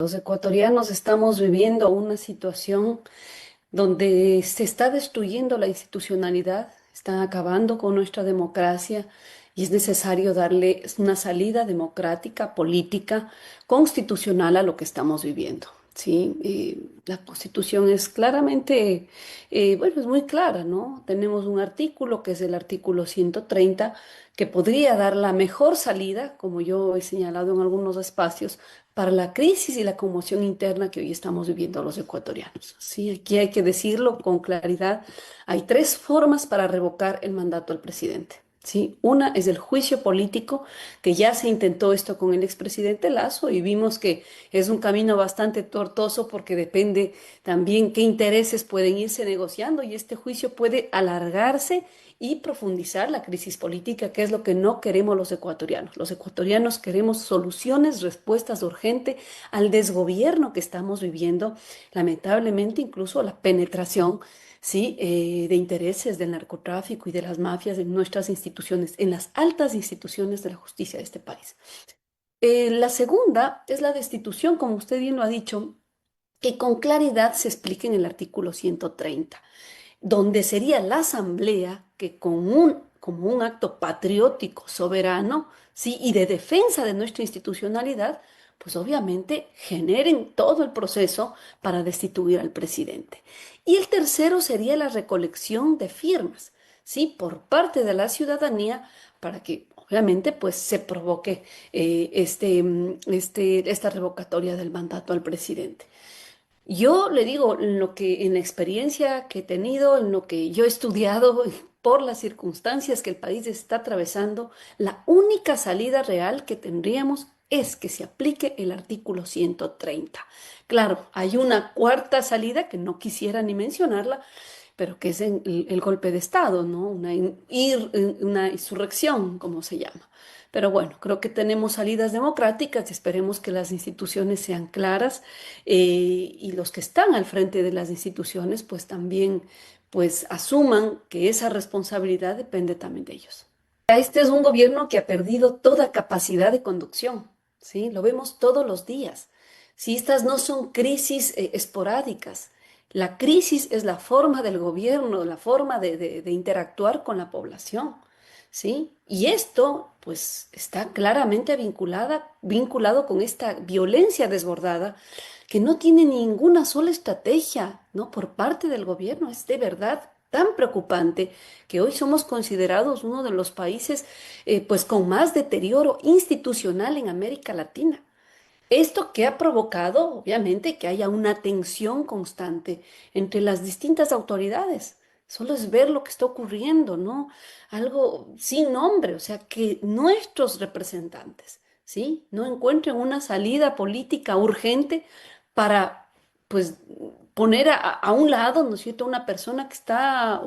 Los ecuatorianos estamos viviendo una situación donde se está destruyendo la institucionalidad, está acabando con nuestra democracia y es necesario darle una salida democrática, política, constitucional a lo que estamos viviendo. Sí, la Constitución es claramente, bueno, es muy clara, ¿no? Tenemos un artículo que es el artículo 130 que podría dar la mejor salida, como yo he señalado en algunos espacios, para la crisis y la conmoción interna que hoy estamos viviendo los ecuatorianos. Sí, aquí hay que decirlo con claridad. Hay tres formas para revocar el mandato del presidente. Sí, una es el juicio político, que ya se intentó esto con el expresidente Lazo y vimos que es un camino bastante tortuoso porque depende también qué intereses pueden irse negociando y este juicio puede alargarse y profundizar la crisis política, que es lo que no queremos los ecuatorianos. Los ecuatorianos queremos soluciones, respuestas urgentes al desgobierno que estamos viviendo, lamentablemente incluso la penetración, sí, de intereses del narcotráfico y de las mafias en nuestras instituciones, en las altas instituciones de la justicia de este país. La segunda es la destitución, como usted bien lo ha dicho, que con claridad se explica en el artículo 130 donde sería la asamblea que como un acto patriótico, soberano, ¿sí? Y de defensa de nuestra institucionalidad, pues obviamente generen todo el proceso para destituir al presidente. Y el tercero sería la recolección de firmas, ¿sí? Por parte de la ciudadanía para que obviamente pues se provoque esta revocatoria del mandato al presidente. Yo le digo, en la experiencia que he tenido, en lo que yo he estudiado, por las circunstancias que el país está atravesando, la única salida real que tendríamos es que se aplique el artículo 130. Claro, hay una cuarta salida que no quisiera ni mencionarla, pero que es el golpe de Estado, ¿no? Una insurrección, como se llama. Pero bueno, creo que tenemos salidas democráticas y esperemos que las instituciones sean claras y los que están al frente de las instituciones pues también pues asuman que esa responsabilidad depende también de ellos. Este es un gobierno que ha perdido toda capacidad de conducción, ¿sí? Lo vemos todos los días. Si estas no son crisis esporádicas, la crisis es la forma del gobierno, la forma de interactuar con la población, ¿sí? Y esto, pues, está claramente vinculado con esta violencia desbordada que no tiene ninguna sola estrategia, ¿no? Por parte del gobierno. Es de verdad tan preocupante que hoy somos considerados uno de los países, pues, con más deterioro institucional en América Latina. Esto que ha provocado, obviamente, que haya una tensión constante entre las distintas autoridades. Solo es ver lo que está ocurriendo, ¿no? Algo sin nombre, o sea, que nuestros representantes, ¿sí? No encuentren una salida política urgente para, pues, poner a un lado, ¿no es cierto?, una persona que está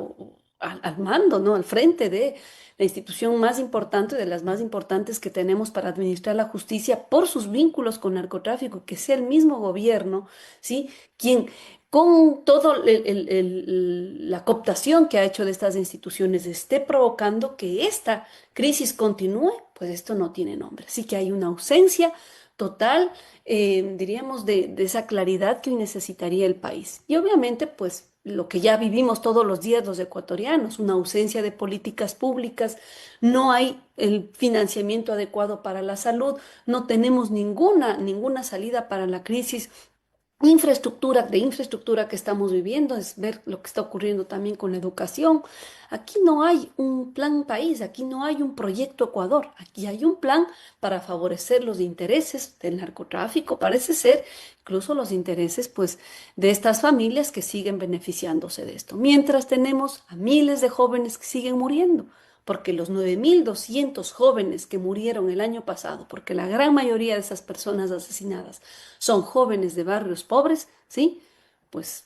al mando, ¿no? Al frente de la institución más importante, de las más importantes que tenemos para administrar la justicia por sus vínculos con narcotráfico, que sea el mismo gobierno, ¿sí? Quien con toda la cooptación que ha hecho de estas instituciones esté provocando que esta crisis continúe, pues esto no tiene nombre. Así que hay una ausencia total, diríamos, de esa claridad que hoy necesitaría el país. Y obviamente, pues lo que ya vivimos todos los días los ecuatorianos, una ausencia de políticas públicas, no hay el financiamiento adecuado para la salud, no tenemos ninguna salida para la crisis infraestructura que estamos viviendo, es ver lo que está ocurriendo también con la educación. Aquí no hay un plan país, aquí no hay un proyecto Ecuador, aquí hay un plan para favorecer los intereses del narcotráfico, parece ser incluso los intereses pues de estas familias que siguen beneficiándose de esto. Mientras tenemos a miles de jóvenes que siguen muriendo porque los 9.200 jóvenes que murieron el año pasado, porque la gran mayoría de esas personas asesinadas son jóvenes de barrios pobres, ¿sí? Pues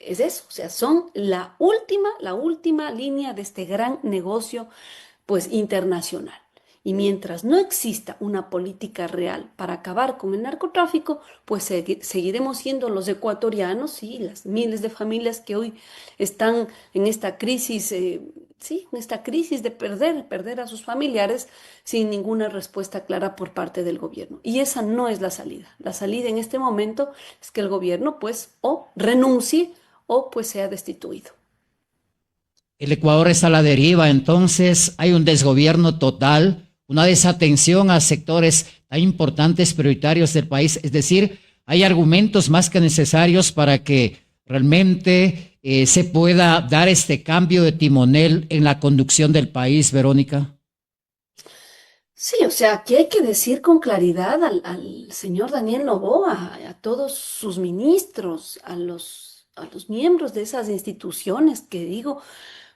es eso, o sea, son la última línea de este gran negocio, pues internacional. Y mientras no exista una política real para acabar con el narcotráfico, pues seguiremos siendo los ecuatorianos y las miles de familias que hoy están en esta crisis ¿sí? En esta crisis de perder a sus familiares sin ninguna respuesta clara por parte del gobierno. Y esa no es la salida. La salida en este momento es que el gobierno pues o renuncie o pues sea destituido. El Ecuador está a la deriva, entonces hay un desgobierno total, una desatención a sectores tan importantes, prioritarios del país. Es decir, hay argumentos más que necesarios para que realmente se pueda dar este cambio de timonel en la conducción del país, Verónica. Sí, o sea, aquí hay que decir con claridad al señor Daniel Noboa, a todos sus ministros, a los miembros de esas instituciones que digo,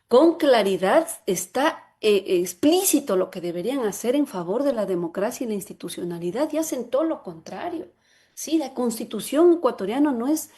con claridad está explícito lo que deberían hacer en favor de la democracia y la institucionalidad y hacen todo lo contrario. Sí, la constitución ecuatoriana no es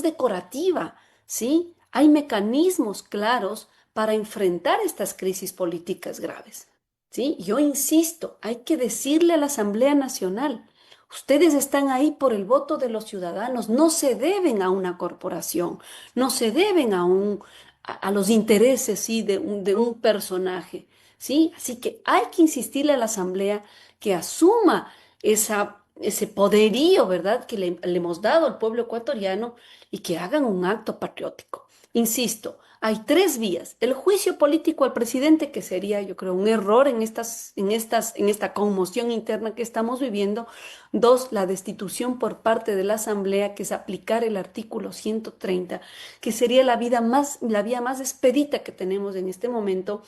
decorativa, ¿sí? Hay mecanismos claros para enfrentar estas crisis políticas graves. ¿Sí? Yo insisto, hay que decirle a la Asamblea Nacional, ustedes están ahí por el voto de los ciudadanos, no se deben a una corporación, no se deben a los intereses, ¿sí? De un personaje, ¿sí? Así que hay que insistirle a la Asamblea que asuma ese poderío, ¿verdad?, que le hemos dado al pueblo ecuatoriano y que hagan un acto patriótico. Insisto, hay tres vías. El juicio político al presidente, que sería, yo creo, un error en esta conmoción interna que estamos viviendo. Dos, la destitución por parte de la Asamblea, que es aplicar el artículo 130, que sería la vía más expedita que tenemos en este momento.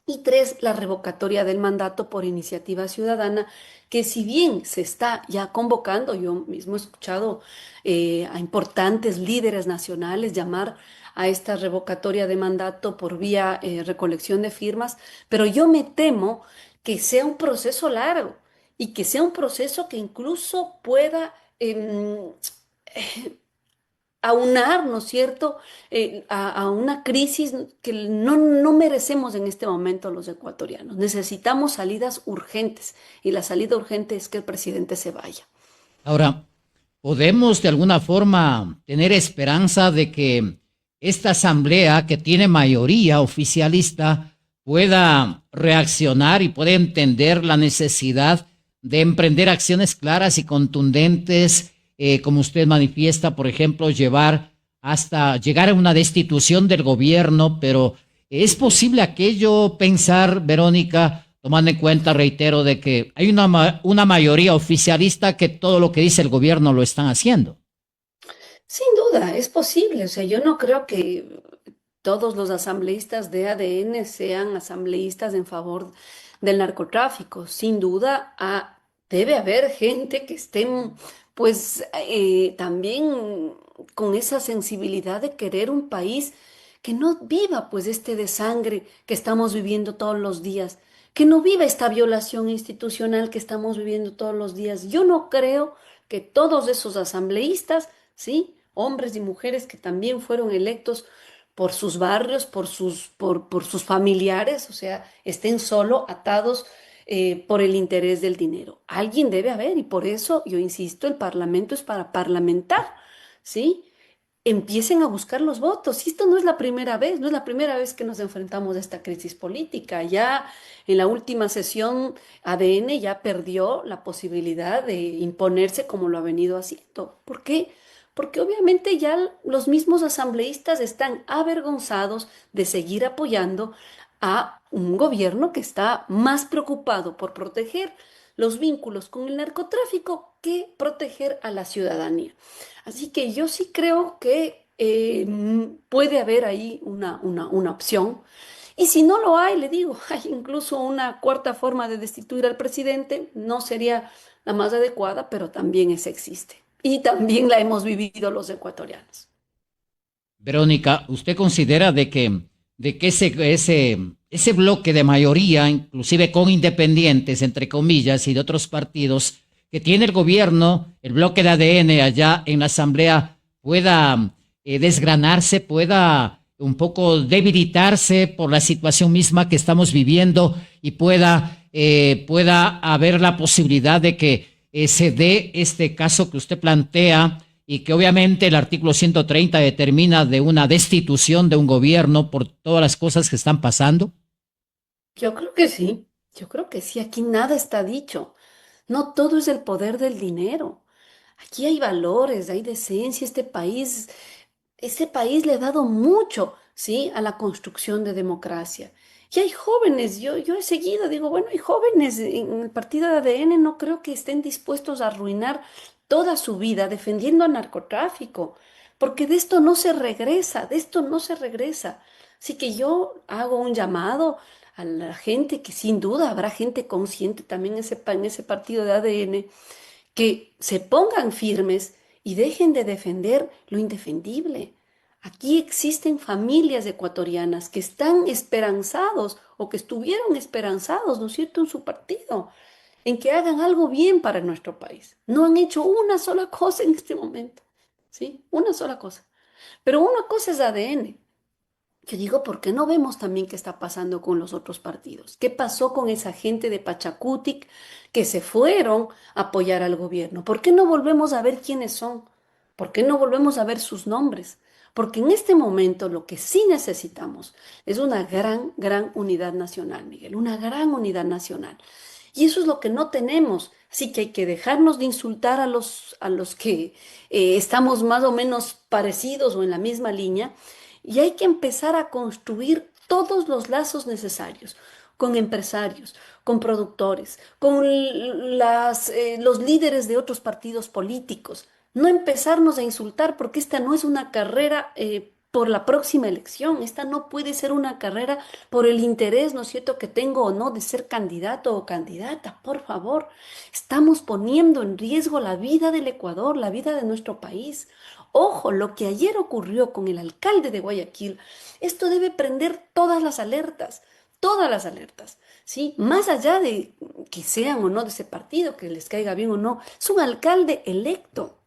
Y tres, la revocatoria del mandato por iniciativa ciudadana, que si bien se está ya convocando, yo mismo he escuchado a importantes líderes nacionales llamar a esta revocatoria de mandato por vía recolección de firmas, pero yo me temo que sea un proceso largo y que sea un proceso que incluso pueda aunar, ¿no es cierto?, a una crisis que no merecemos en este momento los ecuatorianos. Necesitamos salidas urgentes y la salida urgente es que el presidente se vaya. Ahora, ¿podemos de alguna forma tener esperanza de que esta asamblea que tiene mayoría oficialista pueda reaccionar y pueda entender la necesidad de emprender acciones claras y contundentes, como usted manifiesta, por ejemplo, hasta llegar a una destitución del gobierno? Pero ¿es posible aquello pensar, Verónica, tomando en cuenta, reitero, de que hay una mayoría oficialista que todo lo que dice el gobierno lo están haciendo? Sin duda, es posible. O sea, yo no creo que todos los asambleístas de ADN sean asambleístas en favor del narcotráfico. Sin duda, debe haber gente que esté, pues, también con esa sensibilidad de querer un país que no viva, pues, este desangre que estamos viviendo todos los días, que no viva esta violación institucional que estamos viviendo todos los días. Yo no creo que todos esos asambleístas, ¿sí?, hombres y mujeres que también fueron electos por sus barrios, por sus familiares, o sea, estén solo atados por el interés del dinero. Alguien debe haber y por eso yo insisto, el Parlamento es para parlamentar, ¿sí? Empiecen a buscar los votos. Y esto no es la primera vez, no es la primera vez que nos enfrentamos a esta crisis política. Ya en la última sesión, ADN ya perdió la posibilidad de imponerse como lo ha venido haciendo. ¿Por qué? Porque obviamente ya los mismos asambleístas están avergonzados de seguir apoyando a un gobierno que está más preocupado por proteger los vínculos con el narcotráfico que proteger a la ciudadanía. Así que yo sí creo que puede haber ahí una opción. Y si no lo hay, le digo, hay incluso una cuarta forma de destituir al presidente. No sería la más adecuada, pero también esa existe. Y también la hemos vivido los ecuatorianos. Verónica, ¿usted considera de que ese bloque de mayoría, inclusive con independientes, entre comillas, y de otros partidos que tiene el gobierno, el bloque de ADN allá en la Asamblea, pueda desgranarse, pueda un poco debilitarse por la situación misma que estamos viviendo y pueda haber la posibilidad de que se dé este caso que usted plantea y que obviamente el artículo 130 determina de una destitución de un gobierno por todas las cosas que están pasando? Yo creo que sí, yo creo que sí, aquí nada está dicho. No todo es el poder del dinero. Aquí hay valores, hay decencia. Este país le ha dado mucho, ¿sí? A la construcción de democracia. Y hay jóvenes, yo he seguido, digo, bueno, hay jóvenes en el partido de ADN, no creo que estén dispuestos a arruinar toda su vida defendiendo al narcotráfico, porque de esto no se regresa, de esto no se regresa. Así que yo hago un llamado a la gente que sin duda habrá gente consciente también en ese partido de ADN, que se pongan firmes y dejen de defender lo indefendible. Aquí existen familias ecuatorianas que están esperanzados o que estuvieron esperanzados, ¿no es cierto?, en su partido, en que hagan algo bien para nuestro país. No han hecho una sola cosa en este momento, ¿sí? Una sola cosa. Pero una cosa es ADN. Yo digo, ¿por qué no vemos también qué está pasando con los otros partidos? ¿Qué pasó con esa gente de Pachacutic que se fueron a apoyar al gobierno? ¿Por qué no volvemos a ver quiénes son? ¿Por qué no volvemos a ver sus nombres? Porque en este momento lo que sí necesitamos es una gran unidad nacional, Miguel, una gran unidad nacional. Y eso es lo que no tenemos. Así que hay que dejarnos de insultar a los que estamos más o menos parecidos o en la misma línea y hay que empezar a construir todos los lazos necesarios con empresarios, con productores, con los líderes de otros partidos políticos. No empezarnos a insultar porque esta no es una carrera por la próxima elección. Esta no puede ser una carrera por el interés, ¿no es cierto?, que tengo o no de ser candidato o candidata. Por favor, estamos poniendo en riesgo la vida del Ecuador, la vida de nuestro país. Ojo, lo que ayer ocurrió con el alcalde de Guayaquil, esto debe prender todas las alertas, ¿sí? Más allá de que sean o no de ese partido, que les caiga bien o no, es un alcalde electo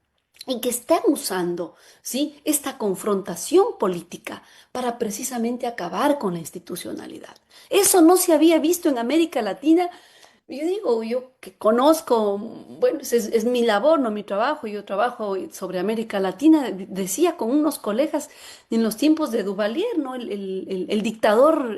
y que están usando, ¿sí?, esta confrontación política para precisamente acabar con la institucionalidad. Eso no se había visto en América Latina. Yo digo, yo que conozco, bueno, es mi labor, no mi trabajo, yo trabajo sobre América Latina, decía con unos colegas en los tiempos de Duvalier, ¿no? El dictador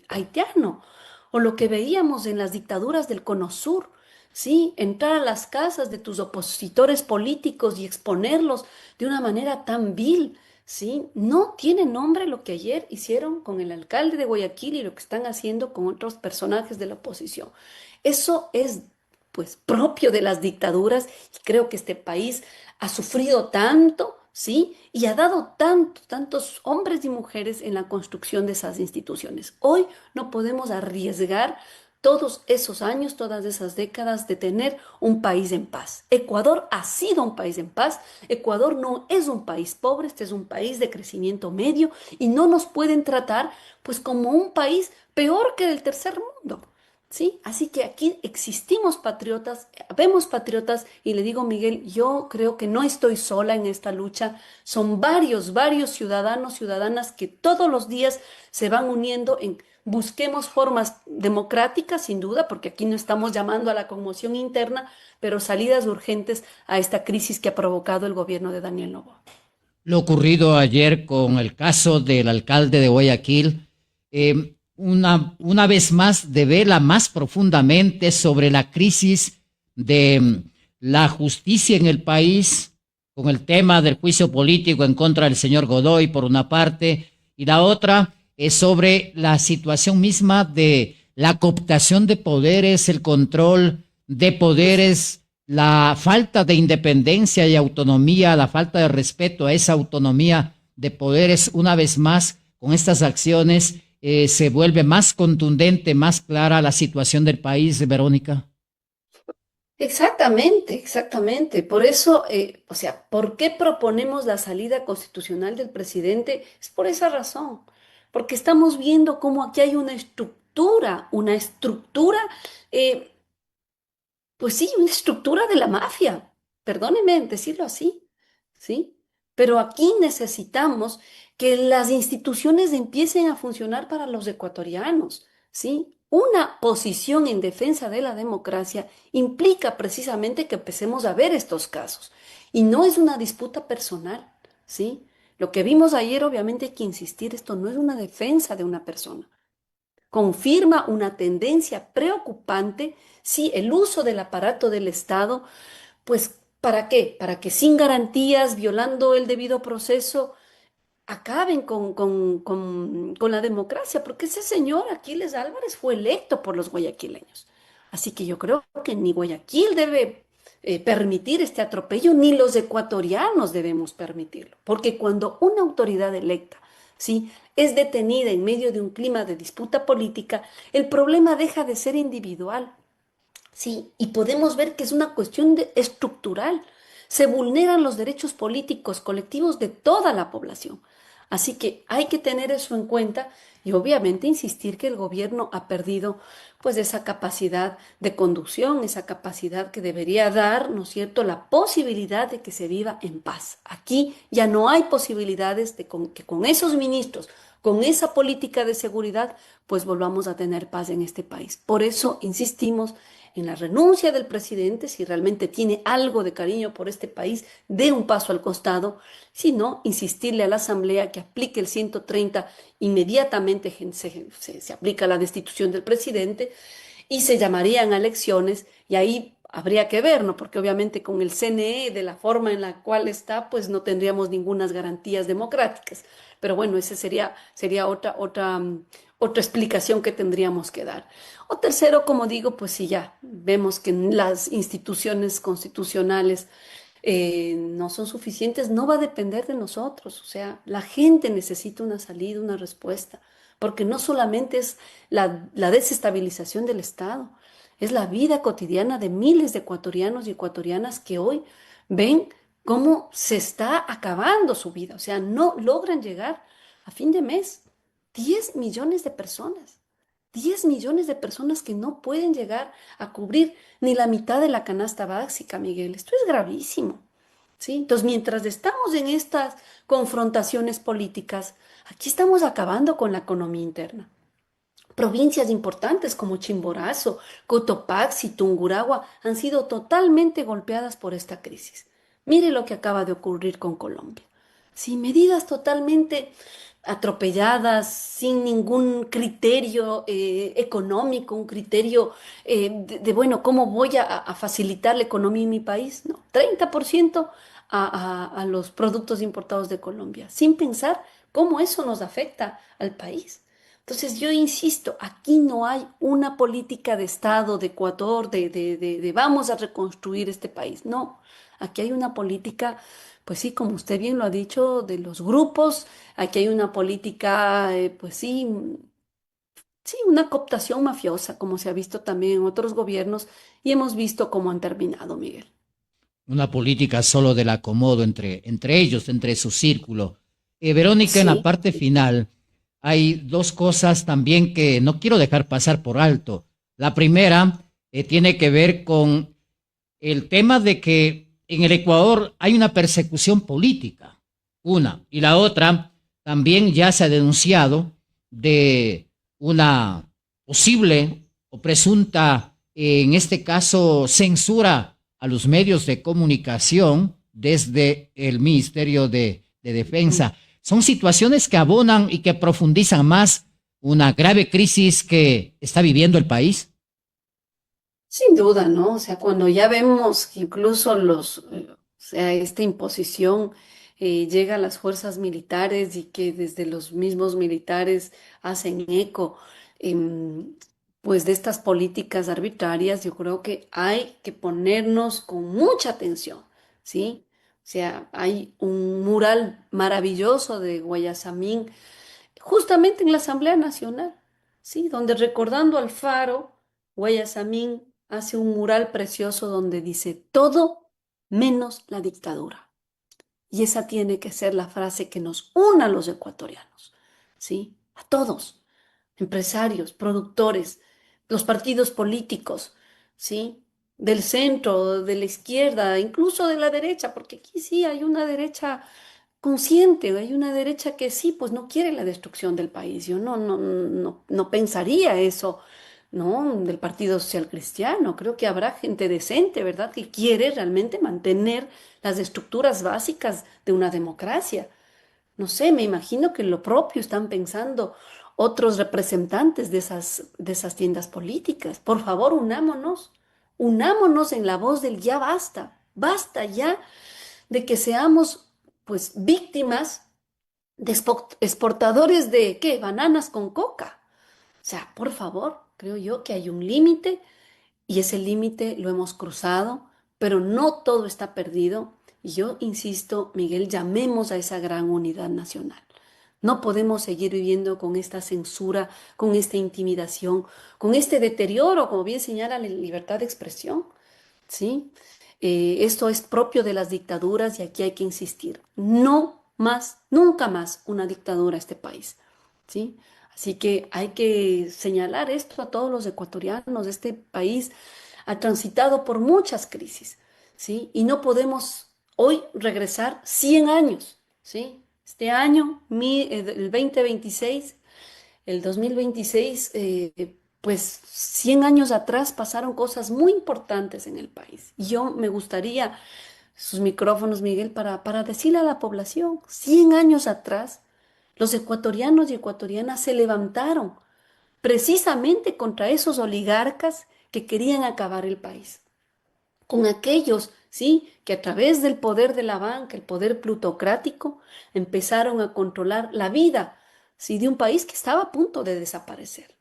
haitiano, o lo que veíamos en las dictaduras del Cono Sur, ¿sí? Entrar a las casas de tus opositores políticos y exponerlos de una manera tan vil. Sí, no tiene nombre lo que ayer hicieron con el alcalde de Guayaquil y lo que están haciendo con otros personajes de la oposición. Eso es, pues, propio de las dictaduras y creo que este país ha sufrido tanto, ¿sí? Y ha dado tantos hombres y mujeres en la construcción de esas instituciones. Hoy no podemos arriesgar todos esos años, todas esas décadas de tener un país en paz. Ecuador ha sido un país en paz. Ecuador no es un país pobre, este es un país de crecimiento medio y no nos pueden tratar pues como un país peor que el tercer mundo. ¿Sí? Así que aquí existimos patriotas, vemos patriotas y le digo, Miguel, yo creo que no estoy sola en esta lucha. Son varios ciudadanos, ciudadanas que todos los días se van uniendo en busquemos formas democráticas, sin duda, porque aquí no estamos llamando a la conmoción interna, pero salidas urgentes a esta crisis que ha provocado el gobierno de Daniel Noboa. Lo ocurrido ayer con el caso del alcalde de Guayaquil, una vez más devela más profundamente sobre la crisis de la justicia en el país, con el tema del juicio político en contra del señor Godoy por una parte, y la otra es sobre la situación misma de la cooptación de poderes, el control de poderes, la falta de independencia y autonomía, la falta de respeto a esa autonomía de poderes, una vez más, con estas acciones se vuelve más contundente, más clara la situación del país, Verónica. Exactamente, exactamente. Por eso, o sea, ¿por qué proponemos la salida constitucional del presidente? Es por esa razón, porque estamos viendo cómo aquí hay una estructura, eh, pues sí, una estructura de la mafia. Perdóneme decirlo así, ¿sí? Pero aquí necesitamos que las instituciones empiecen a funcionar para los ecuatorianos, ¿sí? Una posición en defensa de la democracia implica precisamente que empecemos a ver estos casos. Y no es una disputa personal, ¿sí? Lo que vimos ayer, obviamente hay que insistir, esto no es una defensa de una persona. Confirma una tendencia preocupante, sí, el uso del aparato del Estado, pues, ¿para qué? Para que sin garantías, violando el debido proceso, acaben con la democracia, porque ese señor Aquiles Álvarez fue electo por los guayaquileños. Así que yo creo que ni Guayaquil debe permitir este atropello, ni los ecuatorianos debemos permitirlo, porque cuando una autoridad electa, ¿sí?, es detenida en medio de un clima de disputa política, el problema deja de ser individual. Sí, y podemos ver que es una cuestión estructural. Se vulneran los derechos políticos colectivos de toda la población. Así que hay que tener eso en cuenta y obviamente insistir que el gobierno ha perdido pues esa capacidad de conducción, esa capacidad que debería dar, ¿no es cierto?, la posibilidad de que se viva en paz. Aquí ya no hay posibilidades de que con esos ministros, con esa política de seguridad, pues volvamos a tener paz en este país. Por eso insistimos en la renuncia del presidente, si realmente tiene algo de cariño por este país, dé un paso al costado, si no, insistirle a la Asamblea que aplique el 130, inmediatamente se aplica la destitución del presidente y se llamarían a elecciones y ahí habría que ver, ¿no? Porque obviamente con el CNE, de la forma en la cual está, pues no tendríamos ninguna garantías democráticas. Pero bueno, esa sería otra explicación que tendríamos que dar. O tercero, como digo, pues si ya vemos que las instituciones constitucionales no son suficientes, no va a depender de nosotros. O sea, la gente necesita una salida, una respuesta, porque no solamente es la desestabilización del Estado, es la vida cotidiana de miles de ecuatorianos y ecuatorianas que hoy ven cómo se está acabando su vida. O sea, no logran llegar a fin de mes. 10 millones de personas. 10 millones de personas que no pueden llegar a cubrir ni la mitad de la canasta básica, Miguel. Esto es gravísimo. ¿Sí? Entonces, mientras estamos en estas confrontaciones políticas, aquí estamos acabando con la economía interna. Provincias importantes como Chimborazo, Cotopaxi, Tungurahua han sido totalmente golpeadas por esta crisis. Mire lo que acaba de ocurrir con Colombia. Sí, medidas totalmente atropelladas, sin ningún criterio económico, un criterio bueno, ¿cómo voy a facilitar la economía en mi país? No, 30% a los productos importados de Colombia, sin pensar cómo eso nos afecta al país. Entonces yo insisto, aquí no hay una política de Estado, de Ecuador, de vamos a reconstruir este país. No, aquí hay una política, pues sí, como usted bien lo ha dicho, de los grupos, aquí hay una política, pues sí, sí, una cooptación mafiosa, como se ha visto también en otros gobiernos y hemos visto cómo han terminado, Miguel. Una política solo del acomodo entre ellos, entre su círculo. Verónica, en la Sí, parte final, hay dos cosas también que no quiero dejar pasar por alto. La primera tiene que ver con el tema de que en el Ecuador hay una persecución política, una, y la otra también ya se ha denunciado de una posible o presunta, en este caso, censura a los medios de comunicación desde el Ministerio de Defensa. Son situaciones que abonan y que profundizan más una grave crisis que está viviendo el país. sin duda, ¿no? O sea, cuando ya vemos que incluso o sea, esta imposición llega a las fuerzas militares y que desde los mismos militares hacen eco, em, pues de estas políticas arbitrarias, yo creo que hay que ponernos con mucha atención, ¿sí? O sea, hay un mural maravilloso de Guayasamín justamente en la Asamblea Nacional, ¿sí? Donde recordando al Faro, Guayasamín hace un mural precioso donde dice todo menos la dictadura. Y esa tiene que ser la frase que nos una a los ecuatorianos, ¿sí? A todos, empresarios, productores, los partidos políticos, ¿sí? Del centro, de la izquierda, incluso de la derecha, porque aquí sí hay una derecha consciente, hay una derecha que sí, pues no quiere la destrucción del país. Yo no pensaría eso ¿no? Del Partido Social Cristiano. Creo que habrá gente decente, ¿verdad?, que quiere realmente mantener las estructuras básicas de una democracia. No sé, me imagino que lo propio están pensando otros representantes de esas tiendas políticas. Por favor, unámonos, unámonos en la voz del ya basta, basta ya de que seamos pues víctimas de exportadores de, ¿qué? Bananas con coca. O sea, por favor, creo yo que hay un límite y ese límite lo hemos cruzado, pero no todo está perdido. Y yo insisto, Miguel, llamemos a esa gran unidad nacional. No podemos seguir viviendo con esta censura, con esta intimidación, con este deterioro, como bien señala la libertad de expresión, ¿sí? Esto es propio de las dictaduras y aquí hay que insistir. No más, nunca más una dictadura a este país, ¿sí? Así que hay que señalar esto a todos los ecuatorianos. Este país ha transitado por muchas crisis, ¿sí? Y no podemos hoy regresar 100 años, ¿sí? Este año, el 2026, el 2026, pues 100 años atrás pasaron cosas muy importantes en el país. Y yo me gustaría sus micrófonos, Miguel, para decirle a la población, 100 años atrás, los ecuatorianos y ecuatorianas se levantaron precisamente contra esos oligarcas que querían acabar el país, con aquellos, ¿sí?, que a través del poder de la banca, el poder plutocrático, empezaron a controlar la vida, ¿sí?, de un país que estaba a punto de desaparecer.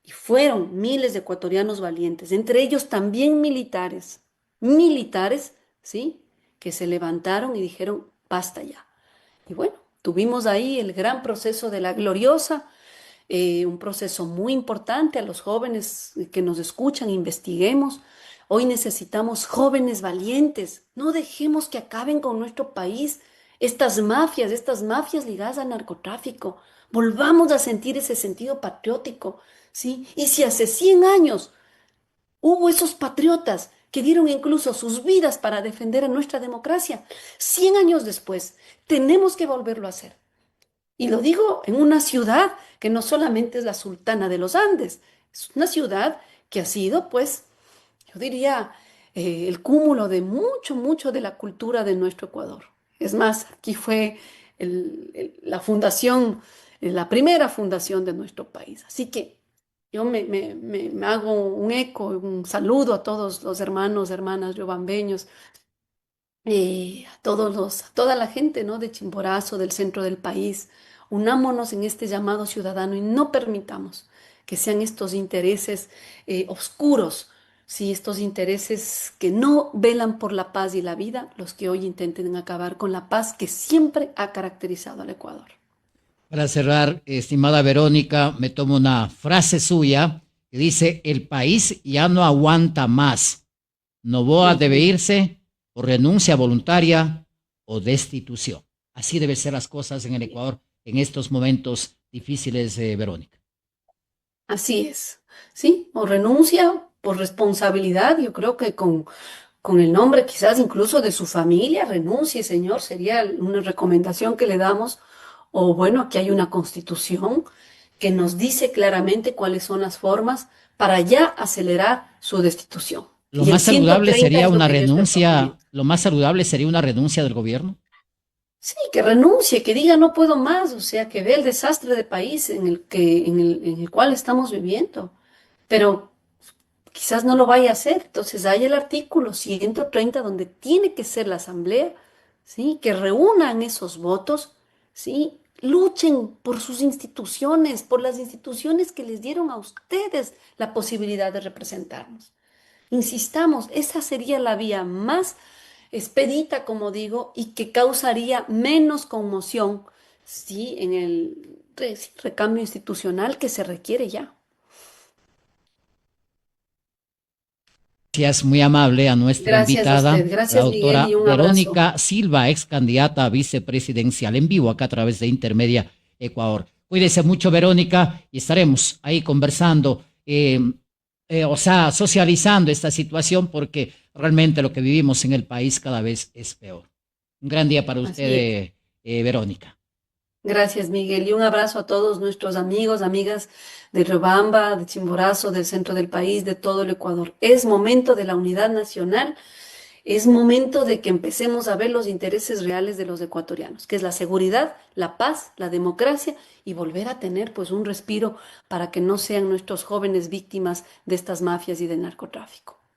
Y fueron miles de ecuatorianos valientes, entre ellos también militares, militares, ¿sí?, que se levantaron y dijeron, basta ya. Y bueno, tuvimos ahí el gran proceso de la gloriosa, un proceso muy importante a los jóvenes que nos escuchan, investiguemos. Hoy necesitamos jóvenes valientes. No dejemos que acaben con nuestro país estas mafias ligadas al narcotráfico. Volvamos a sentir ese sentido patriótico, ¿sí? Y si hace 100 años hubo esos patriotas que dieron incluso sus vidas para defender a nuestra democracia, 100 años después tenemos que volverlo a hacer. Y lo digo en una ciudad que no solamente es la Sultana de los Andes, es una ciudad que ha sido, pues, yo diría, el cúmulo de mucho de la cultura de nuestro Ecuador. Es más, aquí fue la fundación, la primera fundación de nuestro país. Así que yo me hago un eco, un saludo a todos los hermanos, hermanas riobambeños, a toda la gente, ¿no?, de Chimborazo, del centro del país. Unámonos en este llamado ciudadano y no permitamos que sean estos intereses oscuros, sí, estos intereses que no velan por la paz y la vida, los que hoy intenten acabar con la paz que siempre ha caracterizado al Ecuador. Para cerrar, estimada Verónica, me tomo una frase suya que dice: el país ya no aguanta más. Noboa debe Ujú. irse o renuncia voluntaria o destitución. Así deben ser las cosas en el Ecuador en estos momentos difíciles, Verónica. Así es, ¿sí? O renuncia por responsabilidad, yo creo que con el nombre quizás incluso de su familia, renuncie, señor, sería una recomendación que le damos. O bueno, aquí hay una constitución que nos dice claramente cuáles son las formas para ya acelerar su destitución. Lo Y el más saludable 130 sería es lo una que yo estoy proponiendo. renuncia, lo más saludable sería una renuncia del gobierno. Sí, que renuncie, que diga no puedo más, o sea, que ve el desastre de país en el cual estamos viviendo. Pero quizás no lo vaya a hacer. Entonces hay el artículo 130 donde tiene que ser la asamblea, ¿sí?, que reúnan esos votos, ¿sí? Luchen por sus instituciones, por las instituciones que les dieron a ustedes la posibilidad de representarnos. Insistamos, esa sería la vía más expedita, como digo, y que causaría menos conmoción, ¿sí?, en el recambio institucional que se requiere ya. Gracias, muy amable a nuestra Gracias a usted, invitada, la gracias Miguel doctora y un abrazo. Verónica Silva, ex candidata a vicepresidencial en vivo acá a través de Intermedia Ecuador. Cuídese mucho, Verónica, y estaremos ahí conversando, o sea, socializando esta situación porque realmente lo que vivimos en el país cada vez es peor. Un gran día para usted, Así es. Verónica. Gracias, Miguel, y un abrazo a todos nuestros amigos, amigas de Riobamba, de Chimborazo, del centro del país, de todo el Ecuador. Es momento de la unidad nacional, es momento de que empecemos a ver los intereses reales de los ecuatorianos, que es la seguridad, la paz, la democracia y volver a tener pues un respiro para que no sean nuestros jóvenes víctimas de estas mafias y del narcotráfico.